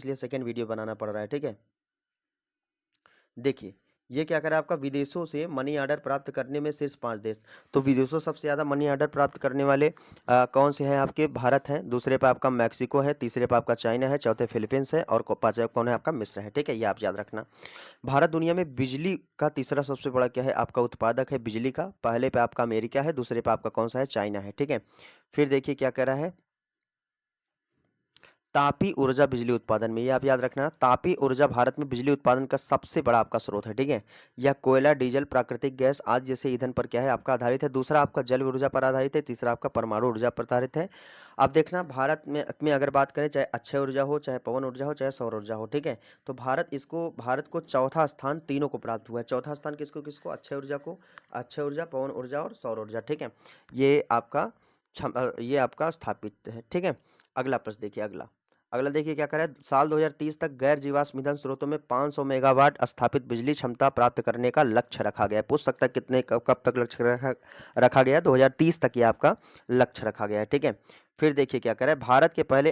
इसलिए second video बनाना पड़ रहा है, ठीक है? देखिए, ये क्या करा आपका विदेशों से मनी ऑर्डर प्राप्त करने में शीर्ष 5 देश। तो विदेशों से सबसे ज़्यादा मनी ऑर्डर प्राप्त करने वाले कौन से हैं आपके? भारत है, दूसरे पे आपका मैक्सिको है, तीसरे पे आपका चाइना है, चौथे फिलीपींस है और पाँचवें कौन है आपका? मिस्र है, ठीक है? ये आप याद रखना। भारत दुनिया में बिजली का तीसरा सबसे बड़ा क्या है? आपका उत्पादक है बिजली का। पहले पे आपका अमेरिका है, दूसरे पे आपका कौन-सा है? चाइना है, ठीक है? फिर देखिए क्या कह रहा है? तापी ऊर्जा बिजली उत्पादन में, ये आप याद रखना। तापी ऊर्जा भारत में बिजली उत्पादन का सबसे बड़ा आपका स्रोत है, ठीक है? यह कोयला, डीजल, प्राकृतिक गैस आदि जैसे ईंधन पर क्या है आपका? आधारित है। दूसरा आपका जल ऊर्जा पर आधारित है, तीसरा आपका परमाणु ऊर्जा पर आधारित है। अब देखना भारत में अगर बात करें, चाहे अक्षय ऊर्जा हो, चाहे पवन ऊर्जा हो, चाहे सौर ऊर्जा हो, ठीक है? तो भारत को चौथा स्थान तीनों को प्राप्त हुआ है। चौथा स्थान किसको? अक्षय ऊर्जा को। अक्षय ऊर्जा, पवन ऊर्जा और सौर ऊर्जा, ठीक है? ये आपका स्थापित है, ठीक है? अगला प्रश्न देखिए, अगला देखिए क्या करें, साल 2030 तक गैर जीवाश्म ईंधन स्रोतों में 500 मेगावाट स्थापित बिजली क्षमता प्राप्त करने का लक्ष्य रखा गया है। पूछ सकता है कितने कब तक लक्ष्य रखा गया है? 2030 तक ये आपका लक्ष्य रखा गया है, ठीक है? फिर देखिए क्या करें, भारत के पहले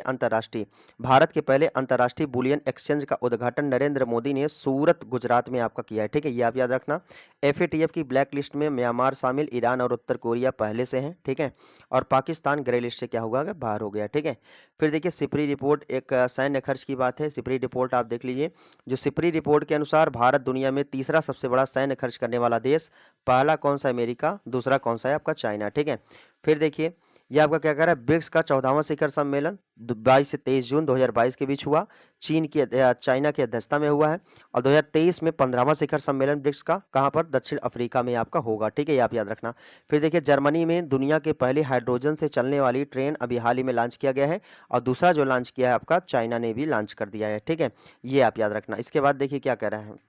अंतर्राष्ट्रीय बुलियन एक्सचेंज का उद्घाटन नरेंद्र मोदी ने सूरत गुजरात में आपका किया है, ठीक है? ये आप याद रखना। एफएटीएफ की ब्लैक लिस्ट में म्यांमार शामिल, ईरान और उत्तर कोरिया पहले से हैं, ठीक है? और पाकिस्तान ग्रे लिस्ट से क्या हुआ? बाहर हो गया, ठीक है? फिर देखिए सिपरी रिपोर्ट, एक सैन्य खर्च की बात है। सिपरी रिपोर्ट आप देख लीजिए। जो सिपरी रिपोर्ट के अनुसार भारत दुनिया में तीसरा सबसे बड़ा सैन्य खर्च करने वाला देश। पहला कौन सा? अमेरिका। दूसरा कौन सा है आपका? चाइना, ठीक है? फिर देखिए ये आपका क्या कह रहा है, ब्रिक्स का 14वां शिखर सम्मेलन 22 से 23 जून 2022 के बीच हुआ। चाइना की अध्यक्षता में हुआ है। और 2023 में 15वां शिखर सम्मेलन ब्रिक्स का कहाँ पर? दक्षिण अफ्रीका में आपका होगा, ठीक है? ये आप याद रखना। फिर देखिए जर्मनी में दुनिया के पहले हाइड्रोजन से चलने वाली ट्रेन अभी हाल ही में लॉन्च किया गया है। और दूसरा जो लॉन्च किया है आपका, चाइना ने भी लॉन्च कर दिया है, ठीक है? ये आप याद रखना। इसके बाद देखिए क्या कह रहा है,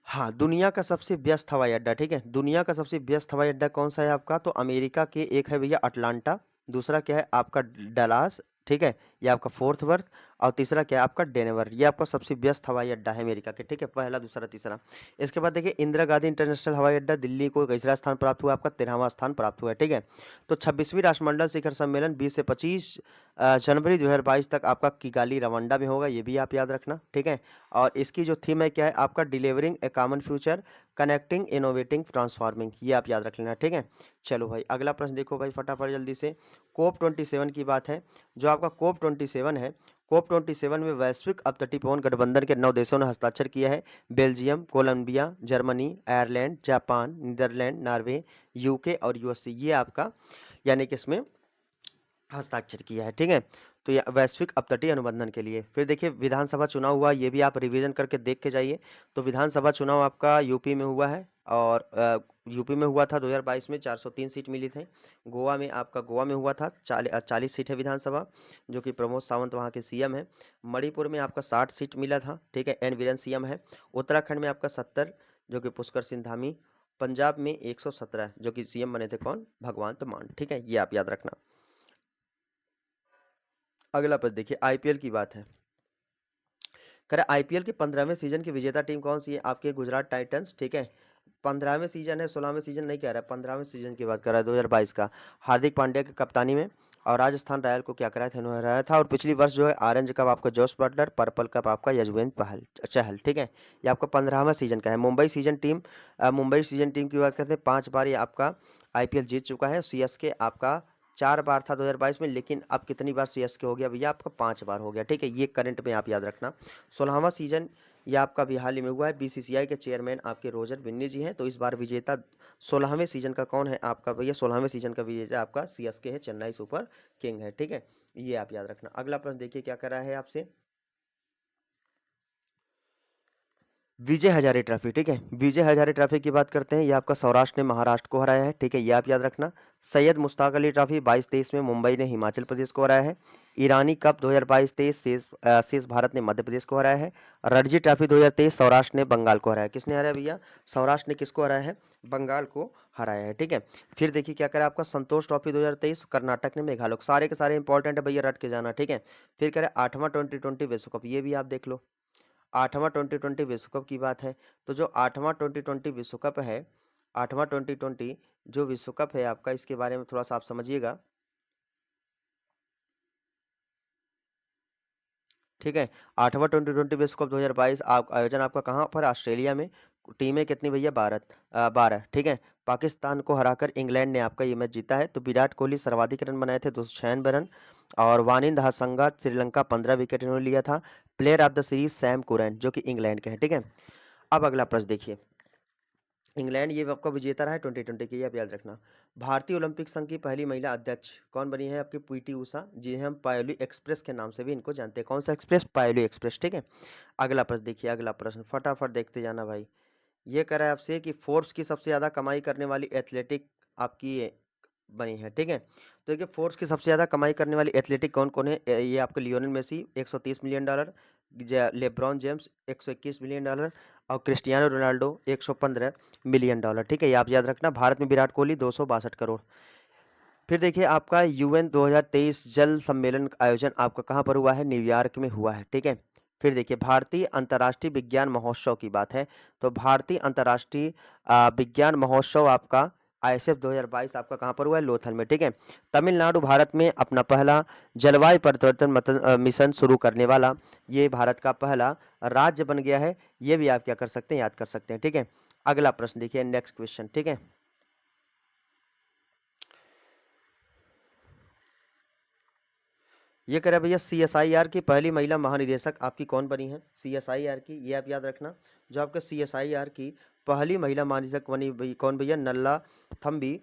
हाँ, दुनिया का सबसे व्यस्त हवाई अड्डा, ठीक है? दुनिया का सबसे व्यस्त हवाई अड्डा कौन सा है आपका? तो अमेरिका के एक है भैया अटलांटा, दूसरा क्या है आपका? डलास, ठीक है? ये आपका फोर्थ वर्थ। और तीसरा क्या है आपका? डेनवर। ये आपका सबसे व्यस्त हवाई अड्डा है अमेरिका के, ठीक है? पहला, दूसरा, तीसरा। इसके बाद देखिए इंदिरा गांधी इंटरनेशनल हवाई अड्डा दिल्ली को तीसरा स्थान प्राप्त हुआ, आपका 13वां स्थान प्राप्त हुआ है, ठीक है? तो 26वीं राष्ट्रमंडल शिखर सम्मेलन 20 से 25 जनवरी 2022 तक आपका किगाली रवांडा में होगा, ये भी आप याद रखना, ठीक है? और इसकी जो थीम है क्या है आपका? Delivering a common future, connecting, innovating, transforming. ये आप याद रख लेना, ठीक है? चलो भाई अगला प्रश्न देखो भाई फटाफट जल्दी से। कोप 27 की बात है। जो आपका कोप 27 है, कोप 27 में वैश्विक अपतटीय पवन गठबंधन के 9 देशों ने हस्ताक्षर किया है। Belgium, Colombia, Germany, Ireland, Japan, Netherland, Norway, UK और यूएसए। ये आपका यानी कि इसमें हस्ताक्षर किया है, ठीक है? तो ये वैश्विक अपतटीय अनुबंधन के लिए। फिर देखिए विधानसभा चुनाव हुआ, ये भी आप रिवीजन करके देख के जाइए। तो विधानसभा चुनाव आपका यूपी में हुआ है। और यूपी में हुआ था 2022 में 403 सीट मिली थी। गोवा में हुआ था 40 सीट है विधानसभा, जो कि प्रमोद सावंत वहाँ के सीएम है। मणिपुर में आपका 60 सीट मिला था, ठीक है? एन बीरेन सीएम है। उत्तराखंड में आपका 70, जो कि पुष्कर सिंह धामी। पंजाब में 117, जो कि सीएम बने थे कौन? भगवंत मान, ठीक है? ये आप याद रखना। अगला प्रश्न देखिए, आईपीएल की बात है। करें आईपीएल के 15वें सीजन की विजेता टीम कौन सी है? आपके गुजरात टाइटंस, ठीक है? 15वें सीजन है, 16वें सीजन नहीं कह रहा है, 15वें सीजन की बात कर रहा है 2022 का। हार्दिक पांड्या की कप्तानी में। और राजस्थान रॉयल को क्या कराया था? इन्होंने हराया था। और पिछली वर्ष जो है ऑरेंज कप आपका जोस बटलर, पर्पल कप आपका यजुवेंद्र चहल, ठीक है? ये आपका 15वां सीजन का है। मुंबई सीजन टीम की बात करते हैं, 5 बार ये आपका आईपीएल जीत चुका है। सीएसके आपका 4 बार था 2022 में, लेकिन अब कितनी बार सीएसके हो गया भैया? आपका 5 बार हो गया, ठीक है? ये करंट में आप याद रखना। 16वां सीजन ये आपका भी हाल ही में हुआ है। बीसीसीआई के चेयरमैन आपके रोजर बिन्नी जी हैं। तो इस बार विजेता 16वें सीजन का कौन है आपका भैया? 16वें सीजन का विजेता आपका सीएसके है, चेन्नई सुपर किंग है, ठीक है? ये आप याद रखना। अगला प्रश्न देखिए क्या कर रहा है आपसे, विजय हजारे ट्रॉफी, ठीक है? विजय हजारे ट्रॉफी की बात करते हैं। ये आपका सौराष्ट्र ने महाराष्ट्र को हराया है, ठीक है? ये आप याद रखना। सैयद मुश्ताक अली ट्रॉफी 22-23 में मुंबई ने हिमाचल प्रदेश को हराया है। ईरानी कप 2022-23 शेष भारत ने मध्य प्रदेश को हराया है। रणजी ट्रॉफी 2023 सौराष्ट्र ने बंगाल को हराया है। किसने हराया भैया? सौराष्ट्र ने किसको हराया है? बंगाल को हराया है, ठीक है? फिर देखिए क्या करें, आपका संतोष ट्रॉफी 2023 कर्नाटक ने मेघालय को, सारे के सारे इंपॉर्टेंट है भैया, रट के जाना, ठीक है? फिर करें 8वां 2020 विश्व कप, ये भी आप देख लो। 8वां 2020 विश्व कप की बात है। तो जो 8वां 2020 विश्व कप है, 8वां 2020 जो विश्व कप है आपका, इसके बारे में थोड़ा सा आप समझिएगा। ठीक है। 8वां T20 विश्व कप 2022 आयोजन आपका कहाँ पर? ऑस्ट्रेलिया में। टीमें कितनी भैया? 12, ठीक है। पाकिस्तान को हराकर इंग्लैंड ने आपका ये मैच जीता है। तो विराट कोहली सर्वाधिक रन बनाए थे 296 रन, और वानिंद हसंगा श्रीलंका 15 विकेट इन्होंने लिया था। Player of the series Sam Curran जो कि इंग्लैंड के हैं, ठीक है। अब अगला प्रश्न देखिए, इंग्लैंड ये आपका विजेता रहा है 2020 की, आप याद रखना। भारतीय ओलंपिक संघ की पहली महिला अध्यक्ष कौन बनी है? आपकी पीटी उषा, जिन्हें हम पायोली एक्सप्रेस के नाम से भी इनको जानते हैं। कौन सा एक्सप्रेस? पायोली एक्सप्रेस, ठीक है। अगला प्रश्न देखिए, अगला प्रश्न फटाफट देखते जाना भाई। ये कह रहा है आपसे कि फोर्ब्स की सबसे ज्यादा कमाई करने वाली एथलेटिक आपकी बनी है, ठीक है। तो देखिए फोर्ब्स की सबसे ज्यादा कमाई करने वाली एथलेटिक कौन कौन है? ये आपके Lionel Messi 130 million dollar, LeBron James 121 million dollar, और क्रिस्टियानो रोनाल्डो 115 मिलियन डॉलर, ठीक है। ये आप याद रखना। भारत में विराट कोहली 262 करोड़। फिर देखिए आपका यूएन 2023 जल सम्मेलन का आयोजन आपका कहाँ पर हुआ है? न्यूयॉर्क में हुआ है, ठीक है। फिर देखिए भारतीय अंतर्राष्ट्रीय विज्ञान महोत्सव की बात है, तो भारतीय अंतर्राष्ट्रीय विज्ञान महोत्सव आपका आईएसएफ 2022 आपका कहाँ पर हुआ है? लोथल में, ठीक है। तमिलनाडु भारत में अपना पहला जलवायु परिवर्तन मिशन शुरू करने वाला ये भारत का पहला राज्य बन गया है। ये भी आप क्या कर सकते हैं? याद कर सकते हैं, ठीक है। अगला प्रश्न देखिए, नेक्स्ट क्वेश्चन, ठीक है। ये कह रहा है भैया सीएसआईआर की पहली महिला महानिदेशक आपकी कौन बनी है? सीएसआईआर की, ये आप याद रखना। जो आपके सीएसआईआर की पहली महिला महानिदेशक बनी कौन भैया? नल्ला थम्बी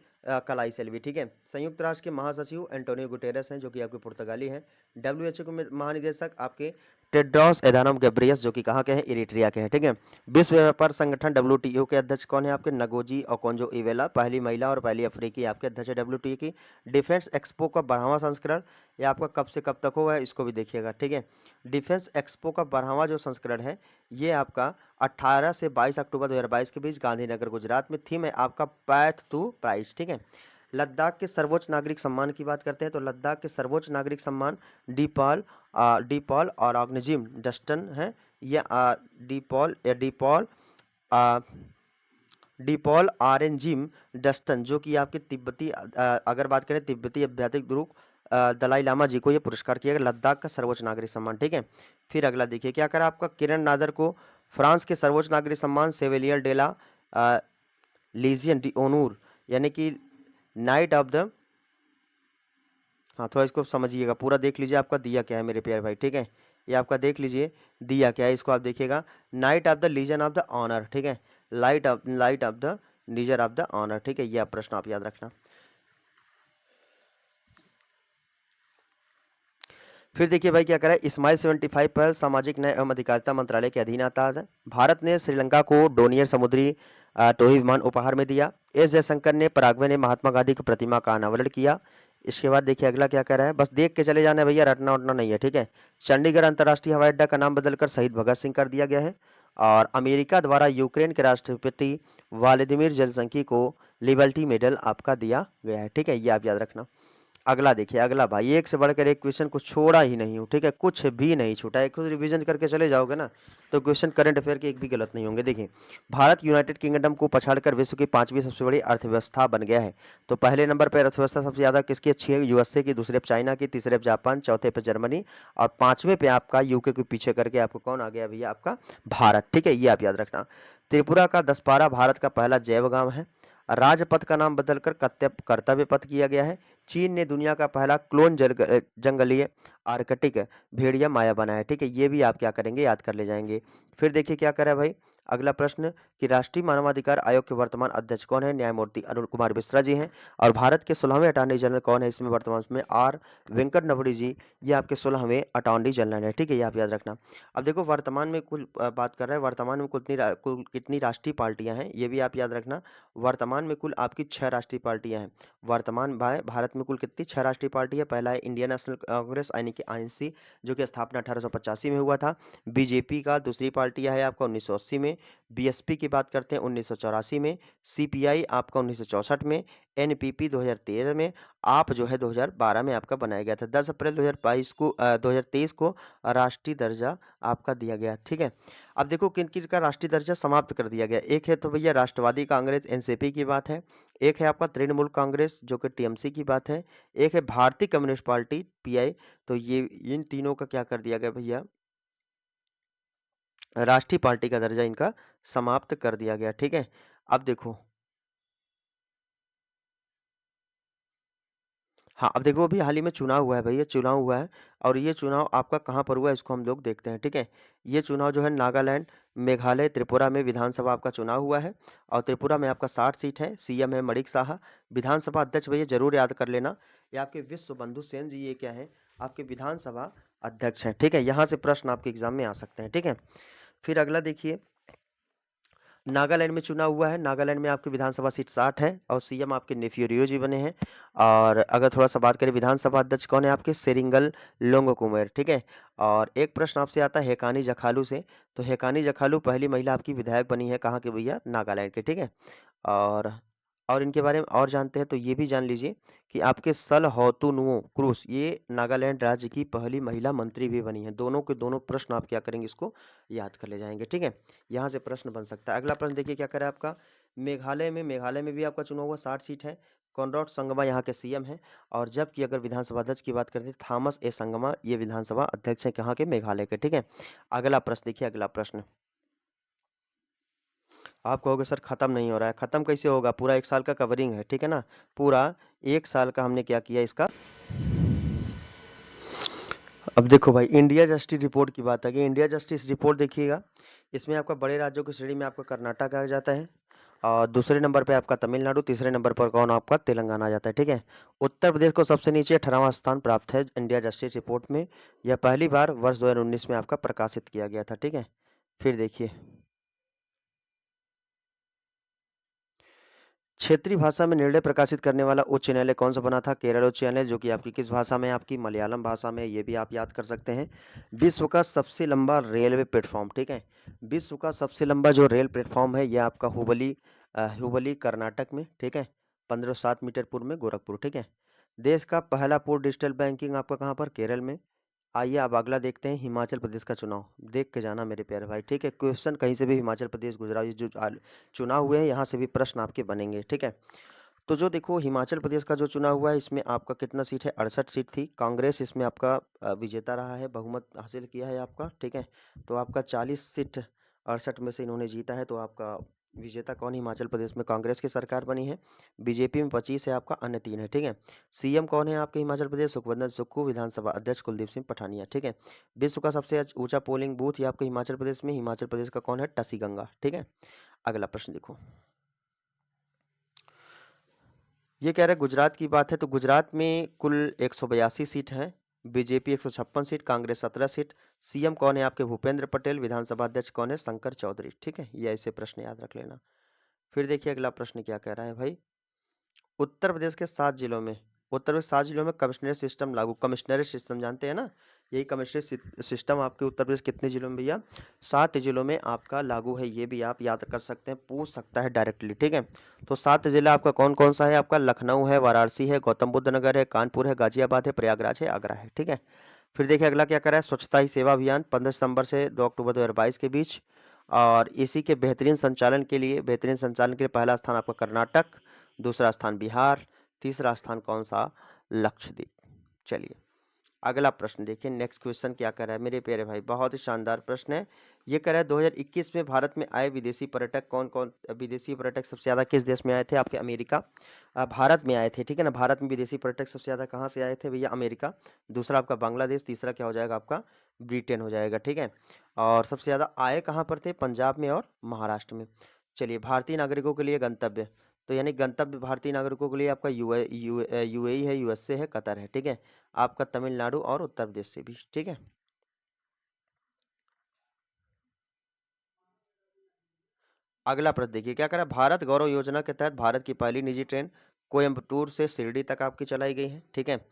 कलाई सेल्वी, ठीक है। संयुक्त राष्ट्र के महासचिव एंटोनियो गुटेरेस हैं जो कि आपके पुर्तगाली हैं। डब्ल्यूएचओ के महानिदेशक आपके टेड्रोस एधानोम गैब्रियस जो कि कहाँ के हैं? इरिट्रिया के हैं, ठीक है। विश्व व्यापार संगठन डब्ल्यूटीओ के अध्यक्ष कौन है? आपके नगोजी ओकोंजो इवेला, पहली महिला और पहली अफ्रीकी आपके अध्यक्ष है डब्ल्यूटीओ की। डिफेंस एक्सपो का 12वां संस्करण ये आपका कब से कब तक होगा? इसको भी देखिएगा, ठीक है। डिफेंस एक्सपो का 12वां जो संस्करण है ये आपका 18 से 22 अक्टूबर 2022 के बीच गांधीनगर गुजरात में। थीम है आपका पैथ टू प्राइस, ठीक है। लद्दाख के सर्वोच्च नागरिक सम्मान की बात करते हैं, तो लद्दाख के सर्वोच्च नागरिक सम्मान डीपॉल और ऑर्गेनिज्म डस्टन है। ये आ, डिपॉल ऑरेंजिम डस्टन जो कि आपके तिब्बती अगर बात करें तिब्बती आध्यात्मिक गुरु दलाई लामा जी को ये पुरस्कार किया गया, लद्दाख का सर्वोच्च नागरिक सम्मान, ठीक है। फिर अगला देखिए क्या करा आपका किरण नादर को फ्रांस के सर्वोच्च नागरिक सम्मान सेवेलियर डेला लीजियन डी ओनूर यानी कि नाइट ऑफ द, हाँ थोड़ा इसको समझिएगा, पूरा देख लीजिए आपका दिया क्या है मेरे प्यारे भाई, ठीक है। ये आपका देख लीजिए दिया क्या है, इसको आप देखिएगा। Knight of the legion of the honour, ठीक है। Light of the leisure of the honour, ठीक है। ये आप प्रश्न आप याद रखना। फिर देखिए भाई क्या करा है, स्माइल 75 पहल सामाजिक न्याय एवं अधिकारिता मंत्रालय के अधीन आता है। भारत ने श्रीलंका को डोनियर समुद्री टोही विमान उपहार में दिया। एस जयशंकर ने पराग्वे ने महात्मा गांधी की प्रतिमा का अनावरण किया। इसके बाद देखिए अगला क्या कह रहा है, बस देख के चले जाना है भैया, रटना उठना नहीं है, ठीक है। चंडीगढ़ अंतर्राष्ट्रीय हवाई अड्डा का नाम बदलकर शहीद भगत सिंह कर दिया गया है। और अमेरिका द्वारा यूक्रेन के राष्ट्रपति व्लादिमीर जेलेंस्की को लिबर्टी मेडल आपका दिया गया है, ठीक है। ये आप याद रखना। अगला देखिए, अगला भाई एक से बढ़कर एक क्वेश्चन को छोड़ा ही नहीं हूँ, ठीक है। कुछ भी नहीं छूटा, एक रिवीजन करके चले जाओगे ना तो क्वेश्चन करंट अफेयर के एक भी गलत नहीं होंगे। देखिए भारत यूनाइटेड किंगडम को पछाड़कर विश्व की 5वीं सबसे बड़ी अर्थव्यवस्था बन गया है। तो पहले नंबर पर अर्थव्यवस्था सबसे ज्यादा किसकी अच्छी है? यूएसए की, दूसरे पे चाइना की, तीसरे पे जापान, चौथे पे जर्मनी, और 5वें पे आपका यूके को पीछे करके आपको कौन आ गया भैया? आपका भारत, ठीक है। ये आप याद रखना। त्रिपुरा का दसपारा भारत का पहला जैव गांव है। राजपथ का नाम बदलकर कर्तव्य पथ किया गया है। चीन ने दुनिया का पहला क्लोन जंगलीय आर्कटिक भेड़िया माया बनाया है, ठीक है। ये भी आप क्या करेंगे? याद कर ले जाएंगे। फिर देखिए क्या करा है भाई, अगला प्रश्न कि राष्ट्रीय मानवाधिकार आयोग के वर्तमान अध्यक्ष कौन है? न्यायमूर्ति अरुण कुमार मिश्रा जी हैं। और भारत के 16वें अटॉर्नी जनरल कौन है इसमें वर्तमान में? आर वेंकट नवड़ी जी, ये आपके 16वें अटॉर्नी जनरल है, ठीक है। ये आप याद रखना। अब देखो वर्तमान में कुल बात कर रहे हैं, वर्तमान में कुल कितनी राष्ट्रीय पार्टियां हैं ये भी आप याद रखना। वर्तमान में कुल आपकी 6 राष्ट्रीय पार्टियां हैं। वर्तमान भारत में कुल कितनी? 6 राष्ट्रीय पार्टी है। पहला है इंडियन नेशनल कांग्रेस यानी कि आईएनसी जो कि स्थापना 1885 में हुआ था। बीजेपी का दूसरी पार्टी है आपका 1980 में। बीएसपी की बात करते हैं 1984 में। सीपीआई आपका 1964 में। एनपीपी 2013 में। आप जो है 2012 में आपका बनाया गया था। 10 अप्रैल 2023 को राष्ट्रीय दर्जा आपका दिया गया, ठीक है। अब देखो किन किन का राष्ट्रीय दर्जा समाप्त कर दिया गया। एक है तो भैया राष्ट्रवादी कांग्रेस एनसीपी की बात है। एक है आपका तृणमूल कांग्रेस जो कि टीएमसी की बात है। एक है भारतीय कम्युनिस्ट पार्टी पीआई। तो ये इन तीनों का क्या कर दिया गया भैया? राष्ट्रीय पार्टी का दर्जा इनका समाप्त कर दिया गया। ठीक है, अब देखो, हाँ, अब देखो अभी हाल ही में चुनाव हुआ है भैया, चुनाव हुआ है और ये चुनाव आपका कहाँ पर हुआ है इसको हम लोग देखते हैं। ठीक है, ये चुनाव जो है नागालैंड, मेघालय, त्रिपुरा में विधानसभा आपका चुनाव हुआ है और त्रिपुरा में आपका 60 सीट है। सीएम है मणिक साहा। विधानसभा अध्यक्ष भैया जरूर याद कर लेना, ये आपके विश्व बंधु सेन जी, ये क्या है, आपके विधानसभा अध्यक्ष हैं। ठीक है, यहाँ से प्रश्न आपके एग्जाम में आ सकते हैं। ठीक है, फिर अगला देखिए, नागालैंड में चुनाव हुआ है। नागालैंड में आपकी विधानसभा सीट 60 है और सीएम आपके नेफ्यू रियो जी बने हैं। और अगर थोड़ा सा बात करें विधानसभा अध्यक्ष कौन है, आपके सेरिंगल लोंगोकुमेर। ठीक है, और एक प्रश्न आपसे आता है हेकानी जखालू से, तो हेकानी जखालू पहली महिला आपकी विधायक बनी है कहाँ के भैया, नागालैंड के। ठीक है, और इनके बारे में और जानते हैं तो ये भी जान लीजिए कि आपके सल हौतुनुओ क्रूस, ये नागालैंड राज्य की पहली महिला मंत्री भी बनी है। दोनों के दोनों प्रश्न आप क्या करेंगे, इसको याद कर ले जाएंगे। ठीक है, यहाँ से प्रश्न बन सकता है। अगला प्रश्न देखिए क्या करे आपका, मेघालय में भी आपका चुनाव हुआ, 60 सीट है। कॉनराड संगमा यहाँ के सीएम हैं और जबकि अगर विधानसभा अध्यक्ष की बात करते हैं थॉमस ए संगमा, ये विधानसभा अध्यक्ष है कहाँ के, मेघालय के। ठीक है, अगला प्रश्न देखिए, अगला प्रश्न, आप कहोगे सर खत्म नहीं हो रहा है, खत्म कैसे होगा, पूरा 1 साल का कवरिंग है। ठीक है ना, पूरा 1 साल का हमने क्या किया इसका। अब देखो भाई, इंडिया जस्टिस रिपोर्ट की बात है कि इंडिया जस्टिस रिपोर्ट देखिएगा, इसमें आपका बड़े राज्यों की श्रेणी में आपका कर्नाटक आ जाता है और दूसरे नंबर पे आपका तमिलनाडु, तीसरे नंबर पर कौन आपका तेलंगाना आ जाता है। ठीक है, उत्तर प्रदेश को सबसे नीचे 18वां स्थान प्राप्त है इंडिया जस्टिस रिपोर्ट में। यह पहली बार वर्ष 2019 में आपका प्रकाशित किया गया था। ठीक है, फिर देखिए, क्षेत्रीय भाषा में निर्णय प्रकाशित करने वाला उच्च न्यायालय कौन सा बना था, केरल उच्च न्यायालय, जो कि आपकी किस भाषा में है, आपकी मलयालम भाषा में, ये भी आप याद कर सकते हैं। विश्व का सबसे लंबा रेलवे प्लेटफॉर्म, ठीक है, विश्व का सबसे लंबा जो रेल प्लेटफॉर्म है ये आपका हुबली कर्नाटक में। ठीक है, 1507 मीटर पूर्व में गोरखपुर। ठीक है, देश का पहला पूर्ण डिजिटल बैंकिंग आपका कहाँ पर, केरल में। आइए अब अगला देखते हैं, हिमाचल प्रदेश का चुनाव, देख के जाना मेरे प्यारे भाई। ठीक है, क्वेश्चन कहीं से भी हिमाचल प्रदेश, गुजरात जो चुनाव हुए हैं यहाँ से भी प्रश्न आपके बनेंगे। ठीक है, तो जो देखो हिमाचल प्रदेश का जो चुनाव हुआ है इसमें आपका कितना सीट है, 68 सीट थी। कांग्रेस इसमें आपका विजेता रहा है, बहुमत हासिल किया है आपका। ठीक है, तो आपका 40 सीट 68 में से इन्होंने जीता है, तो आपका विजेता कौन, हिमाचल प्रदेश में कांग्रेस की सरकार बनी है। बीजेपी में 25 है आपका, अन्य 3 है। ठीक है, सीएम कौन है आपके हिमाचल प्रदेश, सुखविंदर सुक्खू, विधानसभा अध्यक्ष कुलदीप सिंह पठानिया। ठीक है, विश्व का सबसे ऊंचा पोलिंग बूथ ये आपके हिमाचल प्रदेश में, हिमाचल प्रदेश का कौन है, टसी गंगा। ठीक है, अगला प्रश्न देखो, ये कह रहा है गुजरात की बात है, तो गुजरात में कुल 182 सीट है, BJP 156 seat, Congress 17 seat. CM कौन है आपके, भूपेंद्र पटेल। विधानसभा अध्यक्ष कौन है, शंकर चौधरी। ठीक है, ये ऐसे प्रश्न याद रख लेना। फिर देखिए अगला प्रश्न क्या कह रहा है भाई, उत्तर प्रदेश के 7 जिलों में, उत्तर प्रदेश 7 जिलों में कमिश्नरेट सिस्टम लागू, कमिश्नरेट सिस्टम जानते हैं ना, यही कमिश्नरेट सिस्टम आपके उत्तर प्रदेश कितने जिलों में भैया, 7 जिलों में आपका लागू है। ये भी आप याद कर सकते हैं, पूछ सकता है डायरेक्टली। ठीक है, तो 7 जिला आपका कौन कौन सा है, आपका लखनऊ है, वाराणसी है, गौतम बुद्ध नगर है, कानपुर है, गाजियाबाद है, प्रयागराज है, आगरा है। ठीक है, फिर देखिए अगला क्या करा है, स्वच्छता ही सेवा अभियान 15 सितंबर से 2 अक्टूबर 2022 के बीच, और इसी के बेहतरीन संचालन के लिए पहला स्थान आपका कर्नाटक, दूसरा स्थान बिहार, तीसरा स्थान कौन सा, लक्षद्वीप। चलिए अगला प्रश्न देखिए, नेक्स्ट क्वेश्चन क्या कर रहा है मेरे प्यारे भाई, बहुत ही शानदार प्रश्न है। ये कह रहा है 2021 में भारत में आए विदेशी पर्यटक कौन कौन, विदेशी पर्यटक सबसे ज्यादा किस देश में आए थे, आपके अमेरिका, भारत में आए थे। ठीक है ना, भारत में विदेशी पर्यटक सबसे ज्यादा कहाँ से आए थे भैया, अमेरिका, दूसरा आपका बांग्लादेश, तीसरा क्या हो जाएगा आपका, ब्रिटेन हो जाएगा। ठीक है, और सबसे ज्यादा आए कहाँ पर थे, पंजाब में और महाराष्ट्र में। चलिए, भारतीय नागरिकों के लिए गंतव्य, तो यानी गंतव्य भारतीय नागरिकों के लिए आपका यूएई है, यूएसए है, कतर है। ठीक है, आपका तमिलनाडु और उत्तर प्रदेश से भी। ठीक है, अगला प्रश्न देखिए क्या करा, भारत गौरव योजना के तहत भारत की पहली निजी ट्रेन कोयम्बटूर से शिरडी तक आपकी चलाई गई है। ठीक है,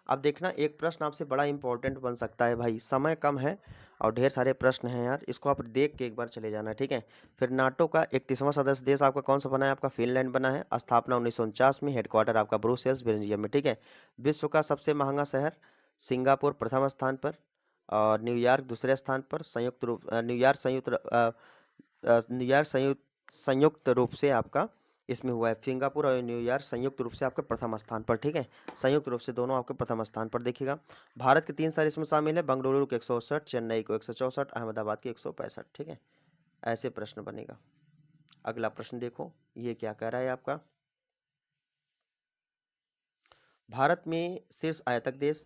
अब देखना एक प्रश्न आपसे बड़ा इंपॉर्टेंट बन सकता है भाई, समय कम है और ढेर सारे प्रश्न हैं यार, इसको आप देख के एक बार चले जाना। ठीक है, फिर नाटो का 31वां सदस्य देश आपका कौन सा बना है, आपका फिनलैंड बना है, स्थापना 1949 में, हेडक्वार्टर आपका ब्रुसेल्स बेल्जियम में। ठीक है, विश्व का सबसे महंगा शहर सिंगापुर प्रथम स्थान पर, और न्यूयॉर्क दूसरे स्थान पर, न्यूयॉर्क संयुक्त रूप से आपका इसमें हुआ है सिंगापुर और न्यूयॉर्क संयुक्त रूप से आपके प्रथम स्थान पर, ठीक है, संयुक्त रूप से दोनों आपके प्रथम स्थान पर देखिएगा। भारत के 3 शहर इसमें शामिल है, बेंगलुरु को 168, चेन्नई को 164, अहमदाबाद के 165, ठीक है, ऐसे प्रश्न बनेगा। अगला प्रश्न देखो, ये क्या कह रहा है आपका, भारत में शीर्ष आयातक देश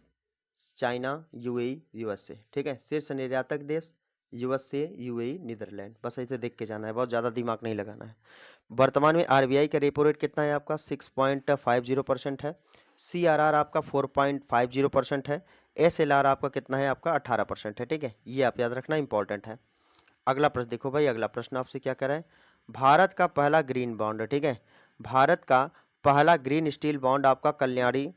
चाइना, यूएई, यूएसए, ठीक है, शीर्ष निर्यातक देश यूएसए, यूएई, नीदरलैंड, बस ऐसे देख के जाना है, बहुत ज़्यादा दिमाग नहीं लगाना है। वर्तमान में आरबीआई का रेपो रेट कितना है आपका, 6.50% है। सीआरआर आपका 4.50% है। एसएलआर आपका कितना है, आपका 18% है, ठीक है, ये आप याद रखना, इंपॉर्टेंट है। अगला प्रश्न देखो भाई, अगला प्रश्न आपसे क्या कह रहा है, भारत का पहला ग्रीन बॉन्ड, ठीक है, भारत का पहला ग्रीन स्टील बॉन्ड आपका कल्याणी,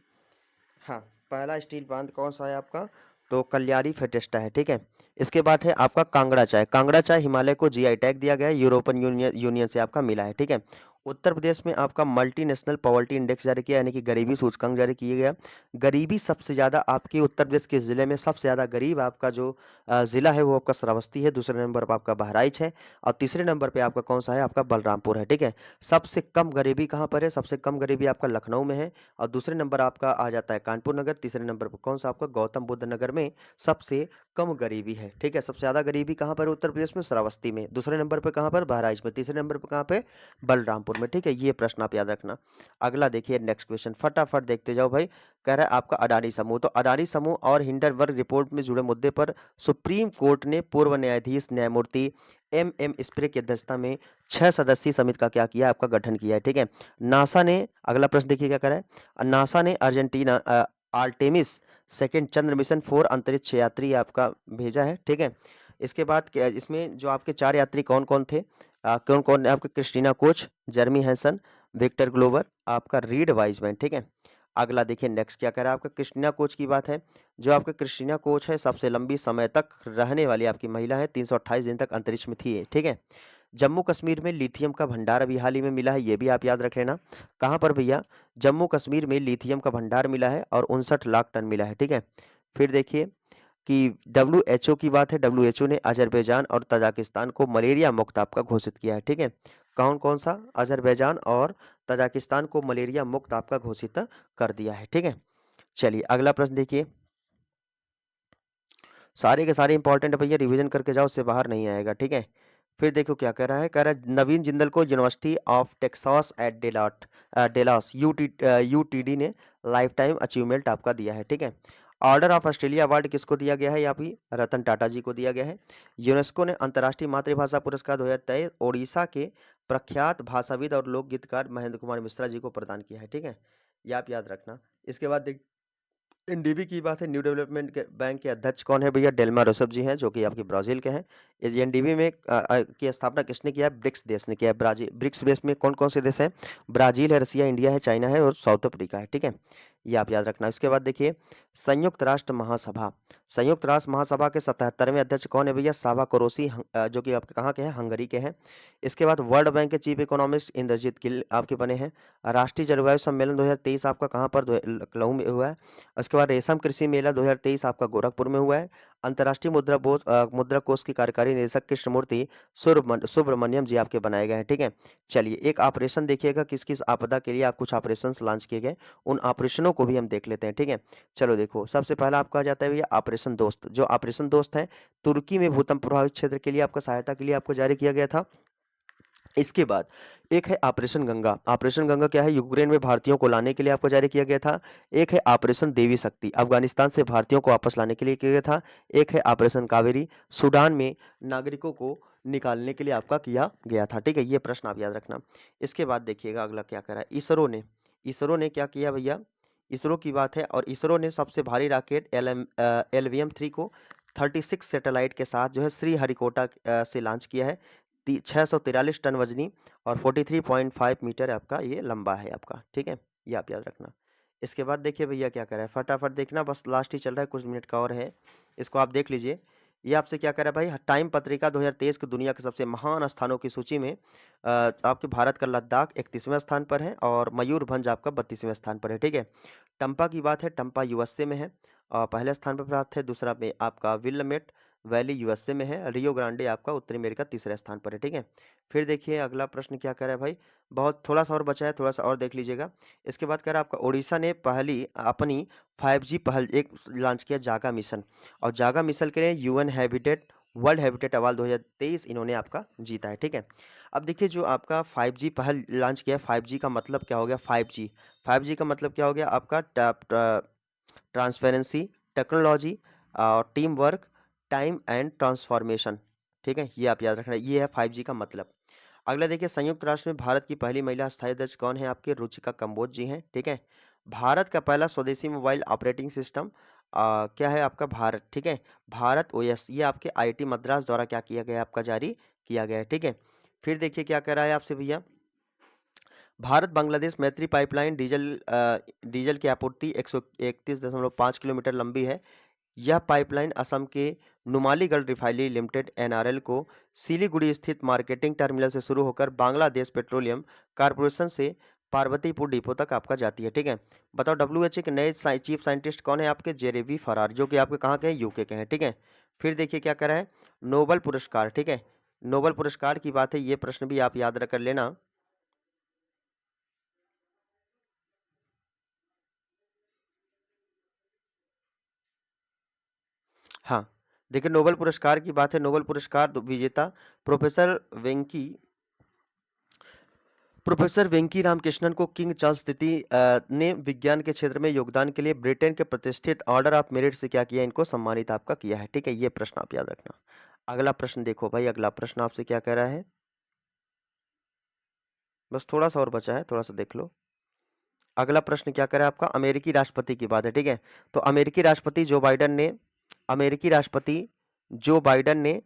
हाँ, पहला स्टील बॉन्ड कौन सा है आपका, तो कल्याणी फेटेस्टा है, ठीक है। इसके बाद है आपका कांगड़ा चाय, कांगड़ा चाय हिमालय को जीआई टैग दिया गया है, यूरोपियन यूनियन से आपका मिला है, ठीक है। उत्तर प्रदेश में आपका मल्टीनेशनल पॉवर्टी इंडेक्स जारी किया, यानी कि गरीबी सूचकांक जारी किया गया। गरीबी सबसे ज़्यादा आपके उत्तर प्रदेश के जिले में सबसे ज़्यादा गरीब आपका जो जिला है वो आपका श्रावस्ती है, दूसरे नंबर पर आपका बहराइच है, और तीसरे नंबर पर आपका कौन सा है, आपका बलरामपुर है, ठीक है। सबसे कम गरीबी कहाँ पर है, सबसे कम गरीबी आपका लखनऊ में है, और दूसरे नंबर आपका आ जाता है कानपुर नगर, तीसरे नंबर पर कौन सा आपका गौतम बुद्ध नगर में सबसे कम गरीबी है, ठीक है। सबसे ज़्यादा गरीबी कहाँ पर है उत्तर प्रदेश में, श्रावस्ती में, दूसरे नंबर पर कहाँ पर, बहराइच में, तीसरे नंबर पर कहाँ पे, बलरामपुर में, ठीक है, ये प्रश्न आप याद रखना। अगला देखिए नेक्स्ट क्वेश्चन, फटाफट देखते जाओ भाई। कह रहा है आपका अडानी समूह, तो अडानी समूह और हिंडनबर्ग रिपोर्ट में जुड़े मुद्दे पर सुप्रीम कोर्ट ने पूर्व न्यायाधीश न्यायमूर्ति एम स्प्रे की अध्यक्षता में 6 सदस्यीय समिति का क्या किया, आपका गठन किया है, ठीक है। नासा ने, अगला प्रश्न देखिए क्या करा है, नासा ने अर्जेंटीना आर्टेमिस सेकेंड चंद्र मिशन 4 अंतरिक्ष यात्री आपका भेजा है, ठीक है। इसके बाद इसमें जो आपके 4 यात्री कौन कौन थे, कौन कौन, आपके Christina Koch, जर्मी Hansen, Victor Glover, आपका रीड वाइजमैन, ठीक है। अगला देखिए नेक्स्ट क्या कह रहा है आपका, क्रिस्टीना कोच की बात है, जो आपका क्रिस्टीना कोच है सबसे लंबी समय तक रहने वाली आपकी महिला है, 328 दिन तक अंतरिक्ष में थी, ठीक है। जम्मू कश्मीर में लिथियम का भंडार अभी हाल ही में मिला है, ये भी आप याद रख लेना। कहाँ पर भैया, जम्मू कश्मीर में लिथियम का भंडार मिला है और 59 लाख टन मिला है, ठीक है। फिर देखिए कि डब्ल्यूएचओ की बात है, डब्ल्यूएचओ ने अजरबैजान और तजाकिस्तान को मलेरिया मुक्त आपका घोषित किया है, ठीक है। कौन कौन सा, अजरबैजान और तजाकिस्तान को मलेरिया मुक्त आपका घोषित कर दिया है, ठीक है। चलिए अगला प्रश्न देखिए, सारे के सारे इंपॉर्टेंट है भैया, रिवीजन करके जाओ, उससे बाहर नहीं आएगा, ठीक है। फिर देखो क्या कह रहा है, कह रहा है नवीन जिंदल को university of Texas at Dallas UTD ने लाइफ टाइम अचीवमेंट आपका दिया है, ठीक है। ऑर्डर ऑफ ऑस्ट्रेलिया अवार्ड किसको दिया गया है, यहाँ भी रतन टाटा जी को दिया गया है। यूनेस्को ने अंतर्राष्ट्रीय मातृभाषा पुरस्कार 2023 ओडिशा के प्रख्यात भाषाविद और लोक गीतकार महेंद्र कुमार मिश्रा जी को प्रदान किया है, ठीक है, ये आप याद रखना। इसके बाद एनडीबी की बात है, न्यू डेवलपमेंट के बैंक के अध्यक्ष कौन है भैया, डेल्मा रोसफ जी हैं, जो कि आपके ब्राजील के हैं। इस एनडीबी में की स्थापना किसने किया है, ब्रिक्स देश ने किया है, ब्राजील। ब्रिक्स देश में कौन कौन से देश हैं, ब्राजील है, रसिया, इंडिया है, चाइना है और साउथ अफ्रीका है, ठीक है, ये आप याद रखना। इसके बाद देखिए संयुक्त राष्ट्र महासभा, संयुक्त राष्ट्र महासभा के 77वें अध्यक्ष कौन है भैया, सावा कोरोसी, जो कि आपके कहाँ के हैं, हंगरी के हैं। इसके बाद वर्ल्ड बैंक के चीफ इकोनॉमिस्ट इंद्रजीत गिल आपके बने हैं। राष्ट्रीय जलवायु सम्मेलन 2023 आपका कहाँ पर, लखनऊ में हुआ है। उसके बाद रेशम कृषि मेला 2023 आपका गोरखपुर में हुआ है। अंतर्राष्ट्रीय मुद्रा कोष की कार्यकारी निदेशक कृष्णमूर्ति सुब्रमण्यम जी आपके बनाए गए हैं, ठीक है। चलिए एक ऑपरेशन देखिएगा, किस किस आपदा के लिए आप कुछ ऑपरेशन लॉन्च किए गए, उन ऑपरेशनों को भी हम देख लेते हैं, ठीक है। चलो देखो, सबसे पहला आपका आ जाता है भैया ऑपरेशन दोस्त, जो ऑपरेशन दोस्त है तुर्की में भूकंप प्रभावित क्षेत्र के लिए आपका सहायता के लिए आपको जारी किया गया था। इसके बाद एक है ऑपरेशन गंगा, ऑपरेशन गंगा क्या है, यूक्रेन में भारतीयों को लाने के लिए आपको जारी किया गया था। एक है ऑपरेशन देवी शक्ति, अफगानिस्तान से भारतीयों को वापस लाने के लिए किया गया था। एक है ऑपरेशन कावेरी, सूडान में नागरिकों को निकालने के लिए आपका किया गया था, ठीक है, ये प्रश्न आप याद रखना। इसके बाद देखिएगा अगला क्या करा है, इसरो ने क्या किया भैया, इसरो की बात है, और इसरो ने सबसे भारी रॉकेट LVM-3 को 36 सैटेलाइट के साथ जो है श्रीहरिकोटा से लॉन्च किया है। 643 टन वजनी और 43.5 मीटर आपका ये लंबा है आपका, ठीक है, ये आप याद रखना। इसके बाद देखिए भैया क्या कर रहा है, फटाफट देखना, बस लास्ट ही चल रहा है, कुछ मिनट का और है, इसको आप देख लीजिए। ये आपसे क्या कर रहा है भाई, टाइम पत्रिका 2023 की दुनिया के सबसे महान स्थानों की सूची में आपके भारत का लद्दाख 31वें स्थान पर है और मयूरभंज आपका 32वें स्थान पर है, ठीक है। टम्पा की बात है, टम्पा यूएसए में है और पहले स्थान पर प्राप्त है। दूसरा में आपका विल्लमेट वैली यूएसए में है, रियो ग्रांडे आपका उत्तरी अमेरिका तीसरे स्थान पर है, ठीक है। फिर देखिए अगला प्रश्न क्या कह रहा है भाई, बहुत थोड़ा सा और बचा है, थोड़ा सा और देख लीजिएगा। इसके बाद कह रहा है आपका उड़ीसा ने पहली अपनी 5G पहल एक लॉन्च किया, जागा मिशन, और जागा मिशन के लिए UN habitat world habitat award 2023 इन्होंने आपका जीता है, ठीक है। अब देखिए जो आपका 5G पहल लॉन्च किया, 5G का मतलब क्या हो गया, 5G का मतलब क्या हो गया आपका, transparency, technology, team work, time and transformation, ठीक है, ये आप याद रखना, ये है 5G का मतलब। अगला देखिए संयुक्त राष्ट्र में भारत की पहली महिला स्थायी अध्यक्ष कौन है, आपके रुचिका कंबोज जी हैं, ठीक है। भारत का पहला स्वदेशी मोबाइल ऑपरेटिंग सिस्टम क्या है आपका, भारत, ठीक है, भारत ओएस, ये आपके आईआईटी मद्रास द्वारा क्या किया गया, आपका जारी किया गया है, ठीक है। फिर देखिए क्या कह रहा है आपसे भैया, भारत बांग्लादेश मैत्री पाइपलाइन डीजल की आपूर्ति 131.5 किलोमीटर लंबी है। यह पाइपलाइन असम के नुमालीगढ़ रिफाइनरी लिमिटेड एनआरएल को सिलीगुड़ी स्थित मार्केटिंग टर्मिनल से शुरू होकर बांग्लादेश पेट्रोलियम कॉरपोरेशन से पार्वतीपुर डिपो तक आपका जाती है, ठीक है। बताओ डब्ल्यूएचओ के नए चीफ साइंटिस्ट कौन है, आपके जेरेवी फरार, जो कि आपके कहाँ के हैं, यूके के हैं, ठीक है। फिर देखिए क्या कह रहा है, नोबल पुरस्कार, ठीक है, नोबल पुरस्कार की बात है, ये प्रश्न भी आप याद रख कर लेना। हाँ, देखिए नोबेल पुरस्कार की बात है, नोबेल पुरस्कार विजेता प्रोफेसर वेंकी प्रोफेसर वेंकी रामकृष्णन को किंग चार्ल्स द्वितीय ने विज्ञान के क्षेत्र में योगदान के लिए ब्रिटेन के प्रतिष्ठित ऑर्डर ऑफ मेरिट से क्या किया, इनको सम्मानित आपका किया है, ठीक है, ये प्रश्न आप याद रखना। अगला प्रश्न देखो भाई, अगला प्रश्न आपसे क्या कह रहा है, बस थोड़ा सा और बचा है, थोड़ा सा देख लो। अगला प्रश्न क्या कह रहा है आपका, अमेरिकी राष्ट्रपति की बात है, ठीक है। तो अमेरिकी राष्ट्रपति जो बाइडन ने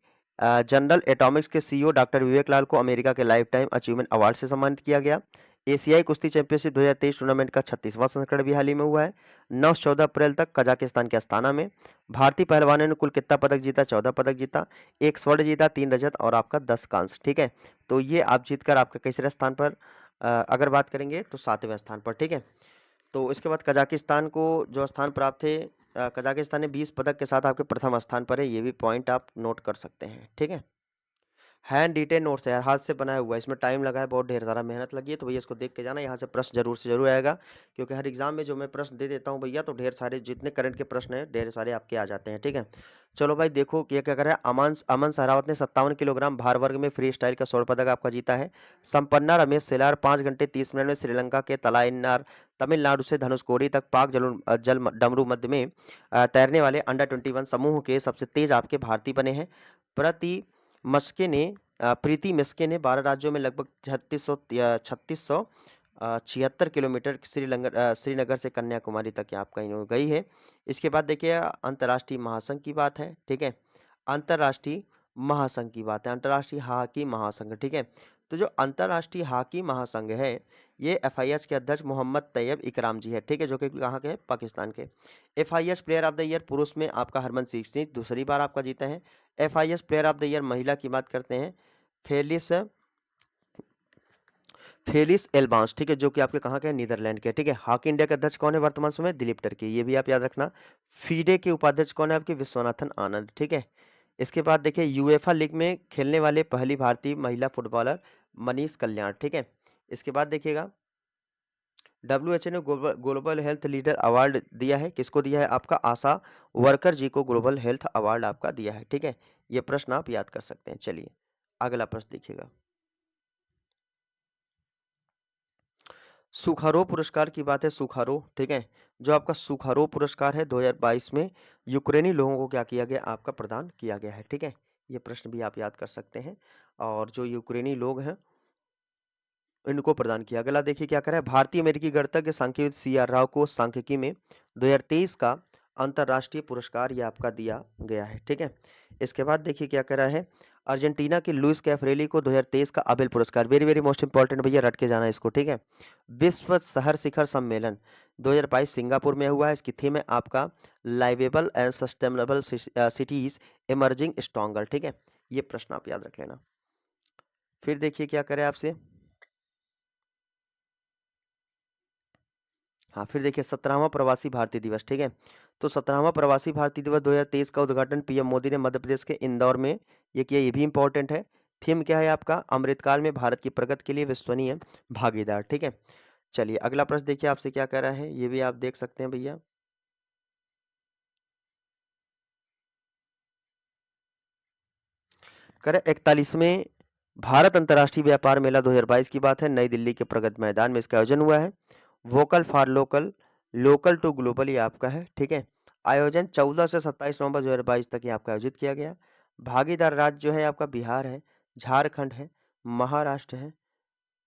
जनरल एटॉमिक्स के सीईओ डॉक्टर विवेक लाल को अमेरिका के लाइफ टाइम अचीवमेंट अवार्ड से सम्मानित किया गया। एशियाई कुश्ती चैंपियनशिप 2023 टूर्नामेंट का 36वां संस्करण भी हाल ही में हुआ है। 9 से 14 अप्रैल तक कजाकिस्तान के अस्ताना में। भारतीय पहलवानों ने कुल कितना पदक जीता, 14 पदक जीता, एक स्वर्ण जीता, 3 रजत और आपका 10 कांस्य, ठीक है। तो ये आप जीतकर आपके तीसरे स्थान पर, अगर बात करेंगे तो 7वें स्थान पर, ठीक है। तो इसके बाद कजाकिस्तान को जो स्थान प्राप्त थे, कजाकिस्तान ने 20 पदक के साथ आपके प्रथम स्थान पर है, ये भी पॉइंट आप नोट कर सकते हैं, ठीक है। हैंड रिटेन नोट्स है यार, हाथ से बनाया हुआ है, इसमें टाइम लगा है, बहुत ढेर सारा मेहनत लगी है, तो भैया इसको देख के जाना, यहाँ से प्रश्न जरूर से जरूर आएगा, क्योंकि हर एग्जाम में जो मैं प्रश्न दे देता हूँ भैया, तो ढेर सारे जितने करंट के प्रश्न हैं ढेर सारे आपके आ जाते हैं, ठीक है। चलो भाई देखो ये क्या कर रहा है, अमन अमन सहरावत ने 57 किलोग्राम भार वर्ग में फ्री स्टाइल का स्वर्ण पदक आपका जीता है। संपन्ना रमेश सेलार 5 घंटे 30 मिनट में श्रीलंका के तलाइनार तमिलनाडु से धनुषकोडी तक पाक जल डमरू मध्य में तैरने वाले अंडर 21 समूह के सबसे तेज आपके भारतीय बने हैं। प्रति मस्के ने प्रीति मिस्के ने 12 राज्यों में लगभग 3600 छिहत्तर किलोमीटर श्रीनगर से कन्याकुमारी तक आपका इन्होंने गई है। इसके बाद देखिए अंतर्राष्ट्रीय महासंघ की बात है, ठीक है, अंतर्राष्ट्रीय महासंघ की बात है, अंतर्राष्ट्रीय हॉकी महासंघ, ठीक है। तो जो अंतर्राष्ट्रीय हॉकी महासंघ है, ये एफआईएच के अध्यक्ष मोहम्मद तैयब इकराम जी है, ठीक है, जो कि कहाँ के हैं, पाकिस्तान के। FIH player of the year पुरुष में आपका हरमनप्रीत सिंह दूसरी बार आपका जीता है। FIH player of the year महिला की बात करते हैं, फेलिस फेलिस एल्बांस, ठीक है, जो कि आपके कहाँ के हैं, नीदरलैंड के, ठीक है। हॉकी इंडिया के अध्यक्ष कौन है वर्तमान समय, दिलीप टर्की, ये भी आप याद रखना। फीडे के उपाध्यक्ष कौन है आपके, विश्वनाथन आनंद, ठीक है। इसके बाद देखिए यूएफा लीग में खेलने वाले पहली भारतीय महिला फुटबॉलर मनीष कल्याण, ठीक है। इसके बाद देखिएगा डब्ल्यूएचओ ने ग्लोबल हेल्थ लीडर अवार्ड दिया है, किसको दिया है, आपका आशा वर्कर जी को ग्लोबल हेल्थ अवार्ड आपका दिया है, ठीक है। ये प्रश्न आप याद कर सकते हैं। चलिए अगला प्रश्न देखिएगा, सुखारो पुरस्कार की बात है, सुखारो, ठीक है, जो आपका सुखारो पुरस्कार है 2022 में यूक्रेनी लोगों को क्या किया गया, आपका प्रदान किया गया है, ठीक है। ये प्रश्न भी आप याद कर सकते हैं, और जो यूक्रेनी लोग हैं इनको प्रदान किया। अगला देखिए क्या करा है, भारतीय अमेरिकी गणितज्ञ सांख्यविद CR राव को सांख्यिकी में 2023 का अंतर्राष्ट्रीय पुरस्कार ये आपका दिया गया है, ठीक है। इसके बाद देखिए क्या करा है, अर्जेंटीना के लुइस कैफरेली को 2023 का अबेल पुरस्कार, वेरी वेरी मोस्ट इंपॉर्टेंट भैया, रट के जाना इसको, ठीक है। विश्व शहर शिखर सम्मेलन 2022 सिंगापुर में हुआ है, इसकी थीम है आपका liveable and sustainable cities emerging stronger, ठीक है। ये प्रश्न आप याद रख लेना। फिर देखिए क्या करें आपसे, हाँ फिर देखिए 17वां प्रवासी भारतीय दिवस, ठीक है। तो 17वां प्रवासी भारतीय दिवस 2023 का उद्घाटन पीएम मोदी ने मध्य प्रदेश के इंदौर में ये किया, ये भी इंपॉर्टेंट है। थीम क्या है आपका? अमृतकाल में भारत की प्रगति के लिए विश्वसनीय भागीदार, ठीक है। चलिए अगला प्रश्न देखिए आपसे क्या कह रहा है, ये भी आप देख सकते हैं भैया। करें 41वें भारत अंतर्राष्ट्रीय व्यापार मेला 2022 की बात है, नई दिल्ली के प्रगति मैदान में इसका आयोजन हुआ है। Vocal for local, local to global ये आपका है, ठीक है। आयोजन 14 से 27 नवंबर 2022 तक ये आपका आयोजित किया गया। भागीदार राज्य जो है आपका बिहार है, झारखंड है, महाराष्ट्र है,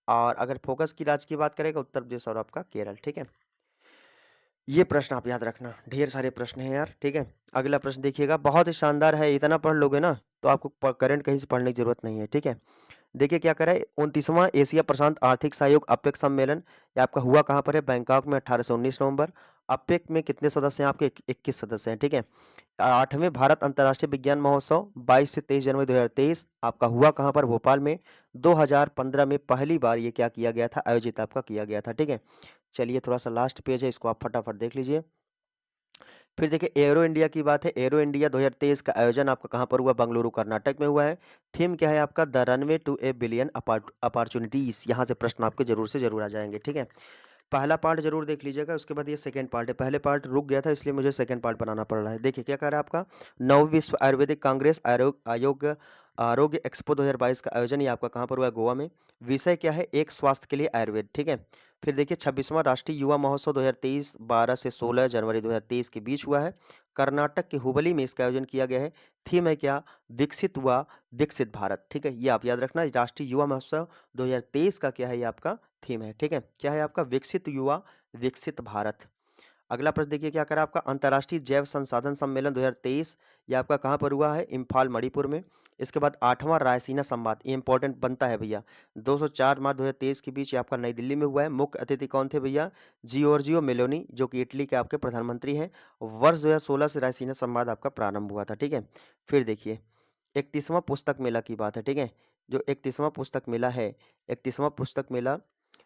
और अगर फोकस की राज्य की बात करेगा उत्तर प्रदेश और आपका केरल, ठीक है। ये प्रश्न आप याद रखना, ढेर सारे प्रश्न हैं यार, ठीक है। अगला प्रश्न देखिएगा, बहुत ही शानदार है, इतना पढ़ लोगे ना तो आपको करंट कहीं से पढ़ने की जरूरत नहीं है, ठीक है। देखिए क्या करा है, 29वां एशिया प्रशांत आर्थिक सहयोग अपेक सम्मेलन ये आपका हुआ कहाँ पर है? बैंकॉक में 18 से 19 नवंबर। अपेक में कितने सदस्य हैं आपके? 21 सदस्य हैं, ठीक है। 8वें भारत अंतर्राष्ट्रीय विज्ञान महोत्सव 22 से 23 जनवरी 2023 आपका हुआ कहाँ पर? भोपाल में। 2015 में पहली बार ये क्या किया गया था? आयोजित आपका किया गया था, ठीक है। चलिए थोड़ा सा लास्ट पेज है, इसको आप फटाफट देख लीजिए। फिर देखिए एरो इंडिया की बात है, एरो इंडिया 2023 का आयोजन आपका कहाँ पर हुआ? बंगलुरु कर्नाटक में हुआ है। थीम क्या है आपका? The runway to a billion opportunities. यहाँ से प्रश्न आपके जरूर से जरूर आ जाएंगे, ठीक है। पहला पार्ट जरूर देख लीजिएगा, उसके बाद ये सेकंड पार्ट है। पहले पार्ट रुक गया था इसलिए मुझे सेकंड पार्ट बनाना पड़ रहा है। देखिए क्या कह रहा है आपका, 9वीं विश्व आयुर्वेदिक कांग्रेस आयोग आरोग्य एक्सपो 2022 का आयोजन ये आपका कहाँ पर हुआ? गोवा में। विषय क्या है? एक स्वास्थ्य के लिए आयुर्वेद, ठीक है। फिर देखिए 26वां राष्ट्रीय युवा महोत्सव 2023 12 से 16 जनवरी 2023 के बीच हुआ है। कर्नाटक के हुबली में इसका आयोजन किया गया है। थीम है क्या? विकसित हुआ विकसित भारत, ठीक है। ये आप याद रखना, राष्ट्रीय युवा महोत्सव 2023 का क्या है? ये आपका थीम है, ठीक है। क्या है आपका? विकसित युवा विकसित भारत। अगला प्रश्न देखिए क्या करा आपका, अंतर्राष्ट्रीय जैव संसाधन सम्मेलन 2023 ये आपका कहाँ पर हुआ है? इम्फाल मणिपुर में। इसके बाद 8वां रायसीना संवाद, ये इंपॉर्टेंट बनता है भैया, 204 मार्च 2023 के बीच ये आपका नई दिल्ली में हुआ है। मुख्य अतिथि कौन थे भैया? जियोर्जियो मेलोनी, जो कि इटली के आपके प्रधानमंत्री हैं। वर्ष 2016 से रायसीना संवाद आपका प्रारंभ हुआ था, ठीक है। फिर देखिए 31वां पुस्तक मेला की बात है, ठीक है। जो 31वां पुस्तक मेला है, 31वां पुस्तक मेला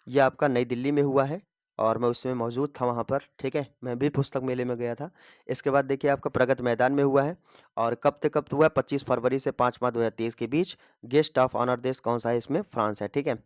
ये आपका नई दिल्ली में हुआ है और मैं उसमें मौजूद था वहाँ पर, ठीक है। मैं भी पुस्तक मेले में गया था। इसके बाद देखिए आपका प्रगति मैदान में हुआ है और कब से कब हुआ है? 25 फरवरी से 5 मार्च 2023 के बीच। गेस्ट ऑफ ऑनर देश कौन सा है इसमें? फ्रांस है, ठीक है।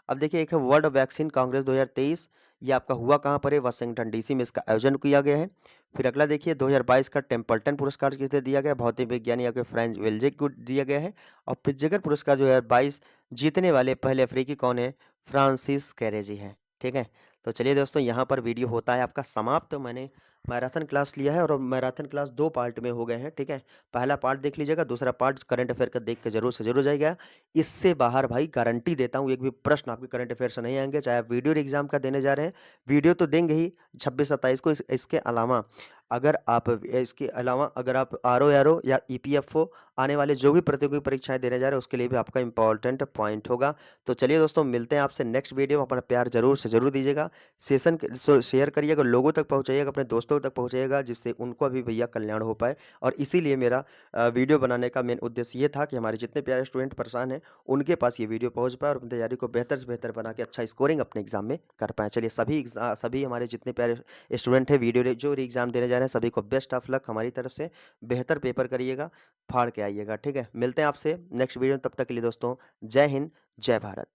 अब देखिए एक है वर्ल्ड वैक्सीन कांग्रेस 2023, ये आपका हुआ कहाँ पर है? वाशिंगटन डीसी में इसका आयोजन किया गया है। फिर अगला देखिए 2022 का टेम्पल्टन पुरस्कार किसे दिया गया? भौतिक विज्ञानी या फ्रेंच वेल्जेक को दिया गया है। और प्रिट्जकर पुरस्कार 2022 जीतने वाले पहले अफ्रीकी कौन है? फ्रांसिस कैरेजी है, ठीक है। तो चलिए दोस्तों यहाँ पर वीडियो होता है आपका समाप्त। तो मैंने मैराथन क्लास लिया है और मैराथन क्लास 2 पार्ट में हो गए हैं, ठीक है। पहला पार्ट देख लीजिएगा, दूसरा पार्ट करंट अफेयर का देख के जरूर से जरूर जाइएगा। इससे बाहर भाई गारंटी देता हूँ एक भी प्रश्न आपके करंट अफेयर से नहीं आएंगे, चाहे आप वीडियो एग्जाम का देने जा रहे हैं। वीडियो तो देंगे ही 26-27 को, इसके अलावा अगर आप आर ओ या ईपीएफओ आने वाले जो भी प्रतियोगी परीक्षाएं देने जा रहे हैं उसके लिए भी आपका इंपॉर्टेंट पॉइंट होगा। तो चलिए दोस्तों मिलते हैं आपसे नेक्स्ट वीडियो में। अपना प्यार जरूर से जरूर दीजिएगा, सेशन शेयर करिएगा, लोगों तक पहुंचाइएगा, अपने दोस्तों तक पहुंचाइएगा, जिससे उनको भी भैया कल्याण हो पाए। और इसीलिए मेरा वीडियो बनाने का मेन उद्देश्य ये था कि हमारे जितने प्यारे स्टूडेंट परेशान हैं उनके पास ये वीडियो पहुंच पाए और अपनी तैयारी को बेहतर से बेहतर बना के अच्छा स्कोरिंग अपने एग्जाम में कर पाए। चलिए सभी हमारे जितने प्यारे स्टूडेंट हैं वीडियो जो एग्जाम देने जा रहे हैं सभी को बेस्ट ऑफ लक हमारी तरफ से। बेहतर पेपर करिएगा, फाड़ के आइएगा, ठीक है। मिलते हैं आपसे नेक्स्ट वीडियो में, तब तक के लिए दोस्तों जय हिंद जय भारत।